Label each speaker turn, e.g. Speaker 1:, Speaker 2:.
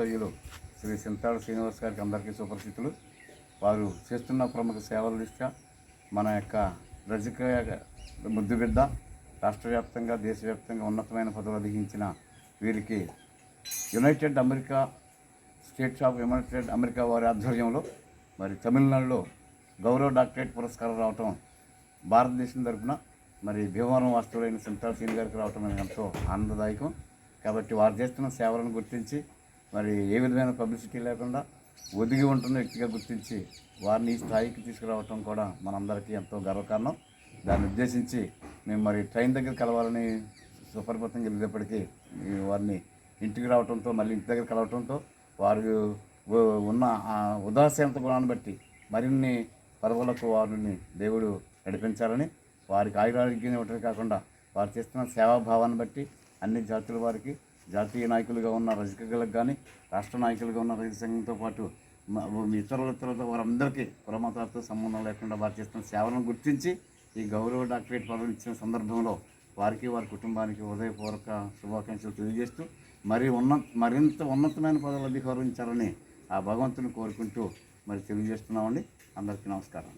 Speaker 1: వర్యులు శ్రీ సింతాడు శ్రీనివాస్ గారికి అందరికీ సుపరిచితులు. వారు చేస్తున్న ప్రముఖ సేవల దృష్ట్యా మన యొక్క రజక ముద్దుబిడ్డ రాష్ట్ర వ్యాప్తంగా దేశవ్యాప్తంగా ఉన్నతమైన పదవులు అధిగించిన వీరికి United America states of United America వారి ఆధ్వర్యంలో మరి తమిళనాడులో గౌరవ డాక్టరేట్ పురస్కారం రావటం భారతదేశం తరఫున మరి భీమవరం వాస్తువులైన సింతాడు శ్రీని గారికి రావటం అనేది ఎంతో ఆనందదాయకం. కాబట్టి వారు చేస్తున్న సేవలను గుర్తించి మరి ఏ విధమైన పబ్లిసిటీ లేకుండా ఒదిగి ఉంటున్న వ్యక్తిగా గుర్తించి వారిని ఈ స్థాయికి తీసుకురావటం కూడా మనందరికీ ఎంతో గర్వకారణం. దాన్ని ఉద్దేశించి మేము మరి ట్రైన్ దగ్గర కలవాలని సుపరిపథం కలిగేటప్పటికీ వారిని ఇంటికి రావడంతో మళ్ళీ ఇంటి దగ్గర కలవటంతో వారు ఉన్న ఉదాసీనత గుణాన్ని బట్టి మరిన్ని పదవులకు వారిని దేవుడు నడిపించాలని, వారికి ఆయురారోగ్యం ఇవ్వటమే కాకుండా వారు చేస్తున్న సేవాభావాన్ని బట్టి అన్ని జాతుల వారికి జాతీయ నాయకులుగా ఉన్న రజకలకు కానీ రాష్ట్ర నాయకులుగా ఉన్న రైతు సంఘంతో పాటు ఇతరులతో వారందరికీ కులమతాలతో సంబంధం లేకుండా వారు చేస్తున్న సేవలను గుర్తించి ఈ గౌరవ డాక్టరేట్ పదవులు ఇచ్చిన సందర్భంలో వారికి వారి కుటుంబానికి హృదయపూర్వక శుభాకాంక్షలు తెలియజేస్తూ మరింత ఉన్నతమైన పదవులు అధికారించాలని ఆ భగవంతుని కోరుకుంటూ మరి తెలియజేస్తున్నామండి. అందరికీ నమస్కారం.